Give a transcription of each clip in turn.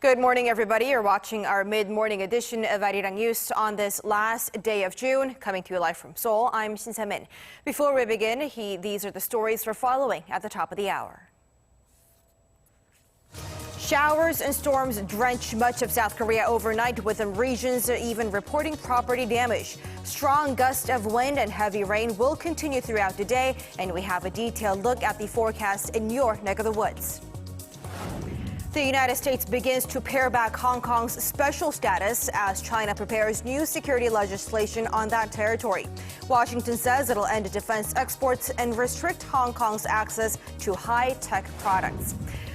Good morning, everybody. You're watching our mid-morning edition of Arirang News on this last day of June. Coming to you live from Seoul, I'm Shin Se-min. Before we begin, these are the stories we're following at the top of the hour. Showers and storms drench much of South Korea overnight, with some regions even reporting property damage. Strong gusts of wind and heavy rain will continue throughout the day, and we have a detailed look at the forecast in your neck of the woods. The United States begins to pare back Hong Kong's special status as China prepares new security legislation on that territory. Washington says it'll end defense exports and restrict Hong Kong's access to high-tech products.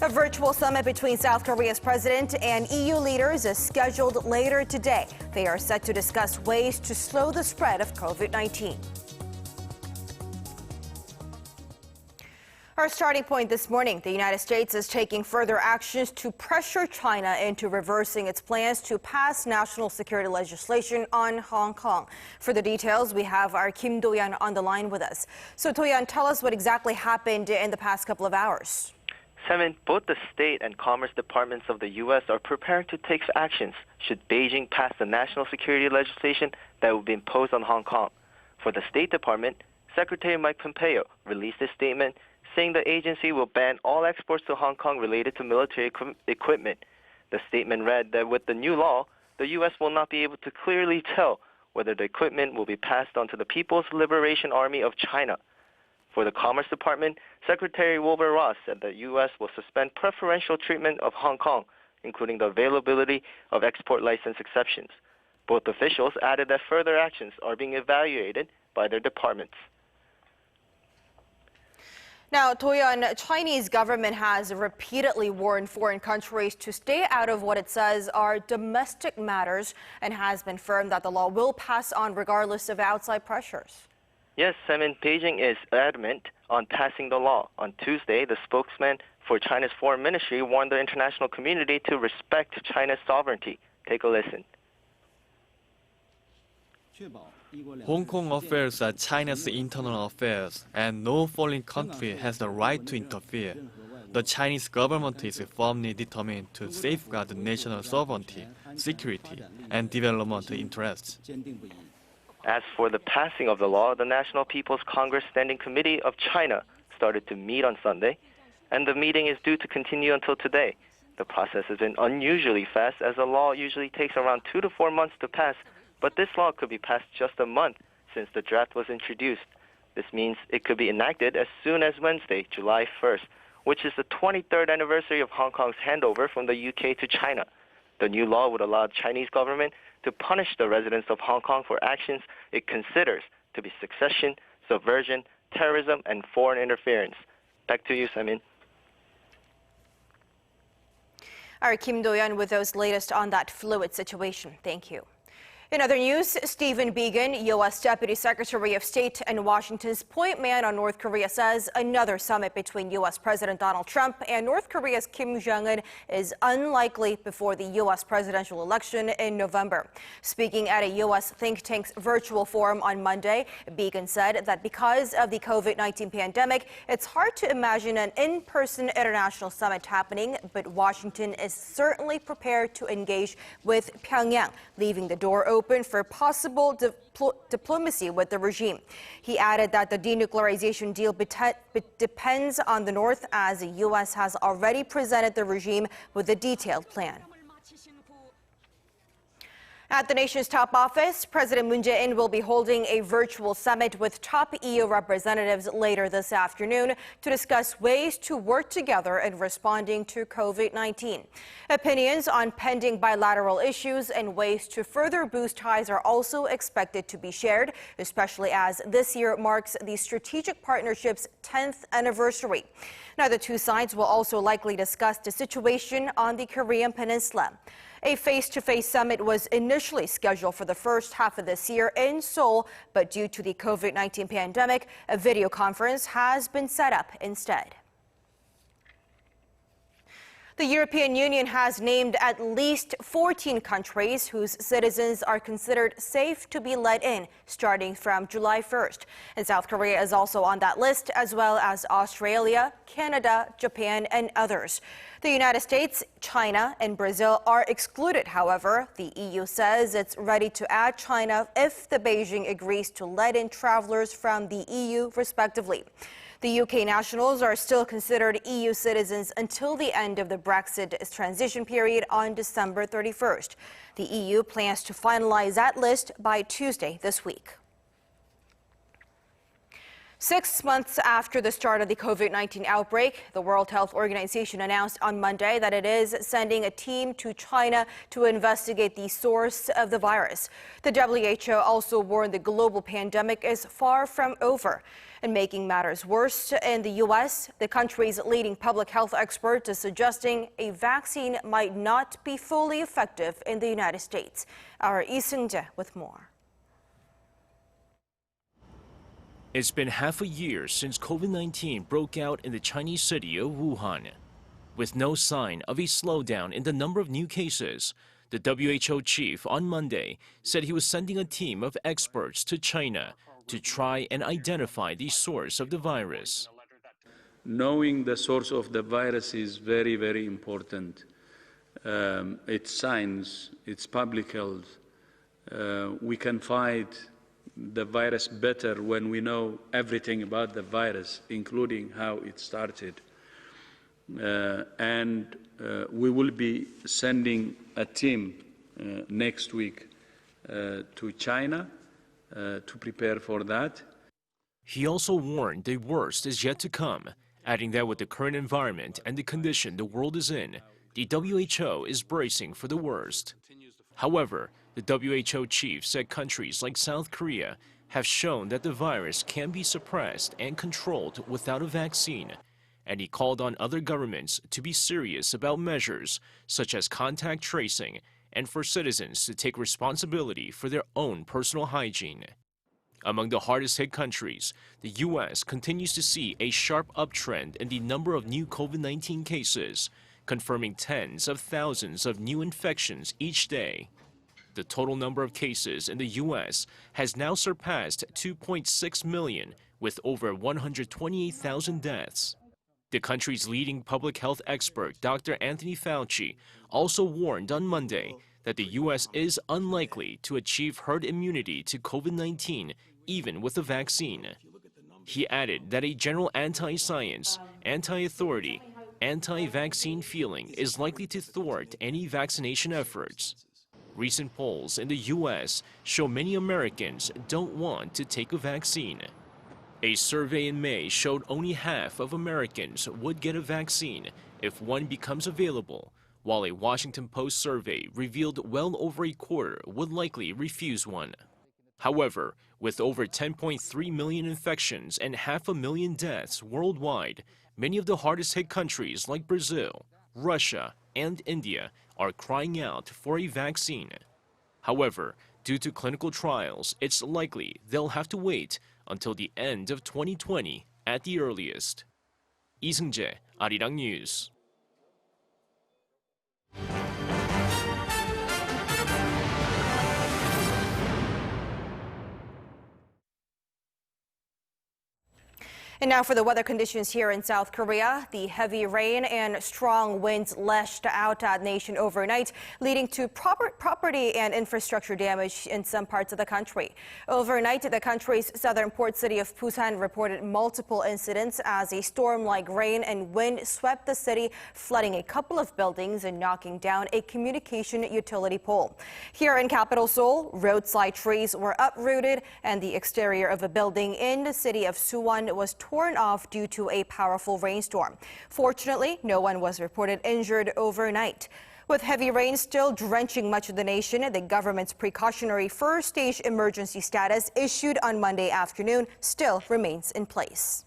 A virtual summit between South Korea's president and EU leaders is scheduled later today. They are set to discuss ways to slow the spread of COVID-19. Our starting point this morning, the United States is taking further actions to pressure China into reversing its plans to pass national security legislation on Hong Kong. For the details, we have our Kim Do-yeon on the line with us. So, Do-yeon, tell us what exactly happened in the past couple of hours. Seven, both the State and Commerce Departments of the U.S. are preparing to take actions should Beijing pass the national security legislation that will be imposed on Hong Kong. For the State Department, Secretary Mike Pompeo released a statement saying the agency will ban all exports to Hong Kong related to military equipment. The statement read that with the new law, the U.S. will not be able to clearly tell whether the equipment will be passed on to the People's Liberation Army of China. For the Commerce Department, Secretary Wilbur Ross said the U.S. will suspend preferential treatment of Hong Kong, including the availability of export license exceptions. Both officials added that further actions are being evaluated by their departments. Now, Do-yeon, Chinese government has repeatedly warned foreign countries to stay out of what it says are domestic matters and has been firm that the law will pass on regardless of outside pressures. Yes, Beijing is adamant on passing the law. On Tuesday, the spokesman for China's foreign ministry warned the international community to respect China's sovereignty. Take a listen. Hong Kong affairs are China's internal affairs, and no foreign country has the right to interfere. The Chinese government is firmly determined to safeguard national sovereignty, security, and development interests. As for the passing of the law, the National People's Congress Standing Committee of China started to meet on Sunday, and the meeting is due to continue until today. The process has been unusually fast, as the law usually takes around 2 to 4 months to pass, but this law could be passed just a month since the draft was introduced. This means it could be enacted as soon as Wednesday, July 1st, which is the 23rd anniversary of Hong Kong's handover from the UK to China. The new law would allow the Chinese government to punish the residents of Hong Kong for actions it considers to be secession, subversion, terrorism, and foreign interference. Back to you, Semin. All right, Kim Do-yeon with those latest on that fluid situation. Thank you. In other news, Biegun, U.S. Deputy Secretary of State and Washington's point man on North Korea, says another summit between U.S. President Donald Trump and North Korea's Kim Jong-un is unlikely before the U.S. presidential election in November. Speaking at a U.S. think tank's virtual forum on Monday, Biegun said that because of the COVID-19 pandemic, it's hard to imagine an in-person international summit happening, but Washington is certainly prepared to engage with Pyongyang, leaving the door open for possible diplomacy with the regime. He added that the denuclearization deal depends on the North, as the U.S. has already presented the regime with a detailed plan. At the nation's top office, President Moon Jae-in will be holding a virtual summit with top EU representatives later this afternoon to discuss ways to work together in responding to COVID-19. Opinions on pending bilateral issues and ways to further boost ties are also expected to be shared, especially as this year marks the strategic partnership's 10th anniversary. Now, the two sides will also likely discuss the situation on the Korean Peninsula. A face-to-face summit was initially scheduled for the first half of this year in Seoul, but due to the COVID-19 pandemic, a video conference has been set up instead. The European Union has named at least 14 countries whose citizens are considered safe to be let in starting from July 1st. And South Korea is also on that list, as well as Australia, Canada, Japan, and others. The United States, China, and Brazil are excluded. However, the EU says it's ready to add China if the Beijing agrees to let in travelers from the EU, respectively. The UK nationals are still considered EU citizens until the end of the Brexit transition period on December 31st. The EU plans to finalize that list by Tuesday this week. 6 months after the start of the COVID-19 outbreak, the World Health Organization announced on Monday that it is sending a team to China to investigate the source of the virus. The WHO also warned the global pandemic is far from over. And making matters worse, in the U.S., the country's leading public health expert is suggesting a vaccine might not be fully effective in the United States. Our Lee Seung-jae with more. It's been half a year since COVID-19 broke out in the Chinese city of Wuhan. With no sign of a slowdown in the number of new cases, the WHO chief on Monday said he was sending a team of experts to China to try and identify the source of the virus. Knowing the source of the virus is very, very important. It's science, it's public health. We can fight the virus better when we know everything about the virus, including how it started. And we will be sending a team next week to China to prepare for that. He also warned the worst is yet to come, adding that with the current environment and the condition the world is in, the WHO is bracing for the worst. However, the WHO chief said countries like South Korea have shown that the virus can be suppressed and controlled without a vaccine, and he called on other governments to be serious about measures such as contact tracing and for citizens to take responsibility for their own personal hygiene. Among the hardest hit countries, the U.S. continues to see a sharp uptrend in the number of new COVID-19 cases, confirming tens of thousands of new infections each day. The total number of cases in the U.S. has now surpassed 2.6 million, with over 128,000 deaths. The country's leading public health expert, Dr. Anthony Fauci, also warned on Monday that the U.S. is unlikely to achieve herd immunity to COVID-19 even with a vaccine. He added that a general anti-science, anti-authority, anti-vaccine feeling is likely to thwart any vaccination efforts. Recent polls in the U.S. show many Americans don't want to take a vaccine. A survey in May showed only half of Americans would get a vaccine if one becomes available, while a Washington Post survey revealed well over a quarter would likely refuse one. However, with over 10.3 million infections and 500,000 deaths worldwide, many of the hardest hit countries like Brazil, Russia, and India are crying out for a vaccine. However, due to clinical trials, it's likely they'll have to wait until the end of 2020 at the earliest. Lee Seung-jae, Arirang News. And now for the weather conditions here in South Korea. The heavy rain and strong winds lashed out at nation overnight, leading to property and infrastructure damage in some parts of the country. Overnight, the country's southern port city of Busan reported multiple incidents as a storm-like rain and wind swept the city, flooding a couple of buildings and knocking down a communication utility pole. Here in capital Seoul, roadside trees were uprooted and the exterior of a building in the city of Suwon was torn off due to a powerful rainstorm. Fortunately, no one was reported injured overnight. With heavy rain still drenching much of the nation, the government's precautionary first-stage emergency status issued on Monday afternoon still remains in place.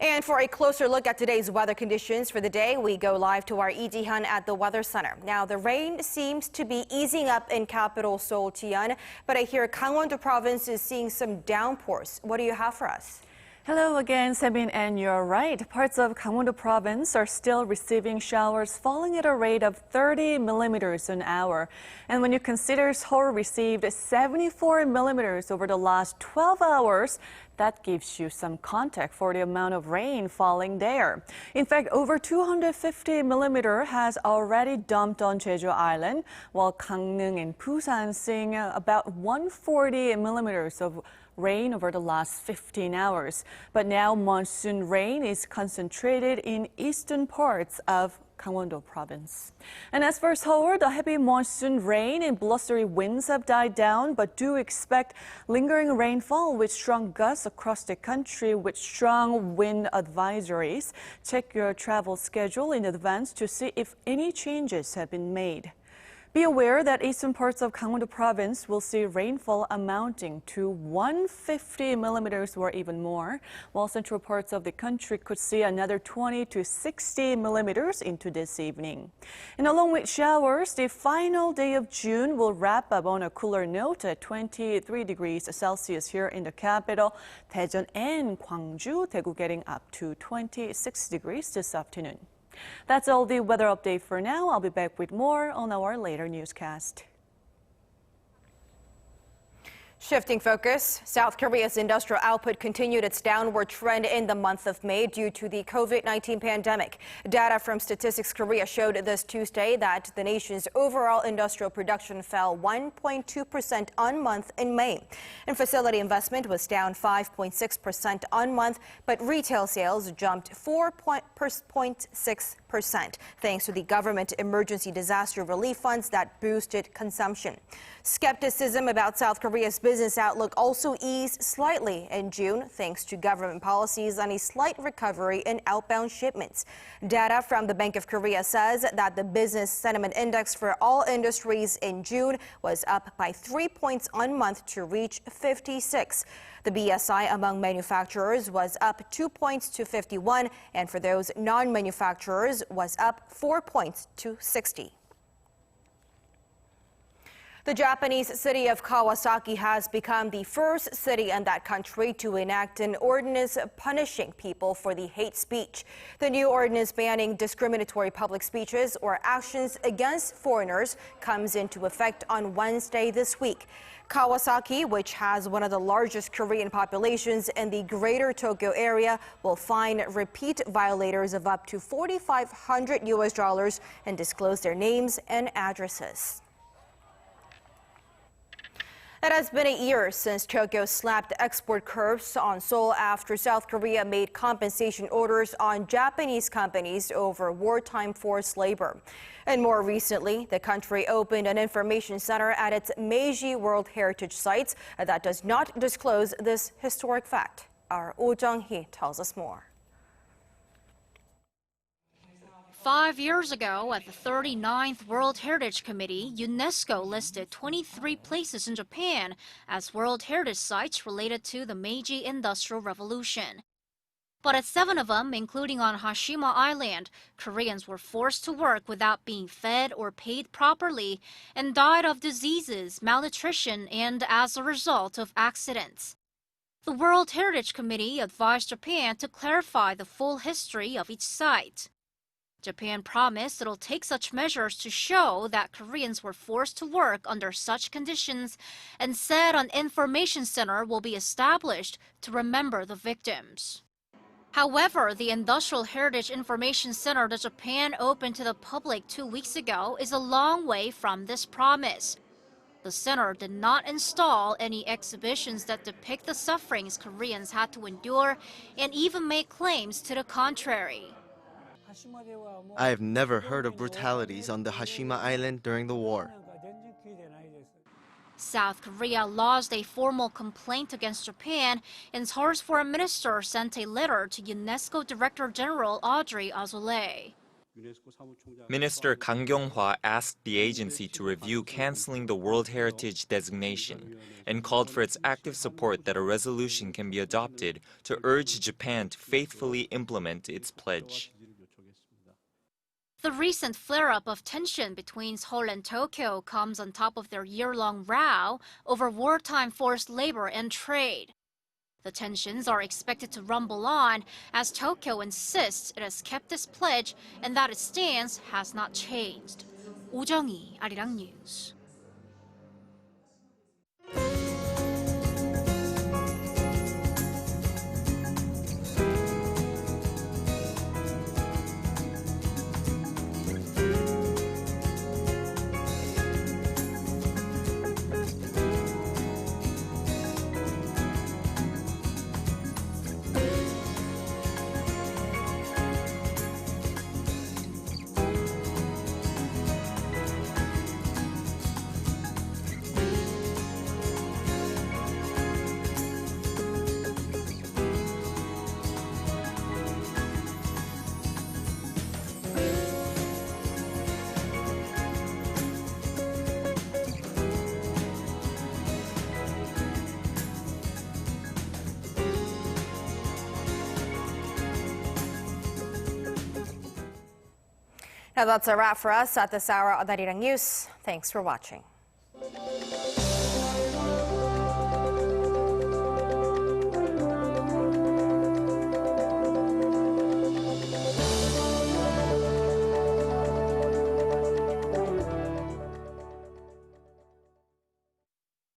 And for a closer look at today's weather conditions for the day, we go live to our Lee Ji-hyun at the Weather Center. Now, the rain seems to be easing up in capital Seoul, Ji-hyun, but I hear Gangwon-do province is seeing some downpours. What do you have for us? Hello again, Semin, and you're right. Parts of Gangwon-do province are still receiving showers falling at a rate of 30 millimeters an hour. And when you consider Seoul received 74 millimeters over the last 12 hours, that gives you some context for the amount of rain falling there. In fact, over 250 millimeters has already dumped on Jeju Island, while Gangneung and Busan seeing about 140 millimeters of rain over the last 15 hours. But now monsoon rain is concentrated in eastern parts of Gangwon-do province. And as for Seoul, the heavy monsoon rain and blustery winds have died down, but do expect lingering rainfall with strong gusts across the country with strong wind advisories. Check your travel schedule in advance to see if any changes have been made. Be aware that eastern parts of Gangwon-do province will see rainfall amounting to 150 millimeters or even more, while central parts of the country could see another 20 to 60 millimeters into this evening. And along with showers, the final day of June will wrap up on a cooler note at 23 degrees Celsius here in the capital, Daejeon and Gwangju, Daegu getting up to 26 degrees this afternoon. That's all the weather update for now. I'll be back with more on our later newscast. Shifting focus, South Korea's industrial output continued its downward trend in the month of May due to the COVID-19 pandemic. Data from Statistics Korea showed this Tuesday that the nation's overall industrial production fell 1.2% on month in May. And facility investment was down 5.6% on month, but retail sales jumped 4.6% thanks to the government emergency disaster relief funds that boosted consumption. Skepticism about South Korea's business outlook also eased slightly in June thanks to government policies on a slight recovery in outbound shipments. Data from the Bank of Korea says that the business sentiment index for all industries in June was up by 3 points on month to reach 56. The BSI among manufacturers was up 2 points to 51, and for those non-manufacturers was up 4 points to 60. The Japanese city of Kawasaki has become the first city in that country to enact an ordinance punishing people for the hate speech. The new ordinance banning discriminatory public speeches or actions against foreigners comes into effect on Wednesday this week. Kawasaki, which has one of the largest Korean populations in the greater Tokyo area, will fine repeat violators of up to $4,500 and disclose their names and addresses. It has been a year since Tokyo slapped export curbs on Seoul after South Korea made compensation orders on Japanese companies over wartime forced labor. And more recently, the country opened an information center at its Meiji World Heritage sites that does not disclose this historic fact. Our Oh Jung-hee tells us more. 5 years ago, at the 39th World Heritage Committee, UNESCO listed 23 places in Japan as World Heritage Sites related to the Meiji Industrial Revolution. But at 7 of them, including on Hashima Island, Koreans were forced to work without being fed or paid properly and died of diseases, malnutrition, and as a result of accidents. The World Heritage Committee advised Japan to clarify the full history of each site. Japan promised it'll take such measures to show that Koreans were forced to work under such conditions and said an information center will be established to remember the victims. However, the Industrial Heritage Information Center that Japan opened to the public 2 weeks ago is a long way from this promise. The center did not install any exhibitions that depict the sufferings Koreans had to endure and even make claims to the contrary. I have never heard of brutalities on the Hashima Island during the war. South Korea lodged a formal complaint against Japan, and Seoul's foreign minister sent a letter to UNESCO Director General Audrey Azoulay. Minister Kang Kyung-hwa asked the agency to review canceling the World Heritage designation and called for its active support that a resolution can be adopted to urge Japan to faithfully implement its pledge. The recent flare-up of tension between Seoul and Tokyo comes on top of their year-long row over wartime forced labor and trade. The tensions are expected to rumble on as Tokyo insists it has kept its pledge and that its stance has not changed. Oh Jung-hee, Arirang News. Now that's a wrap for us at this hour on Arirang News. Thanks for watching.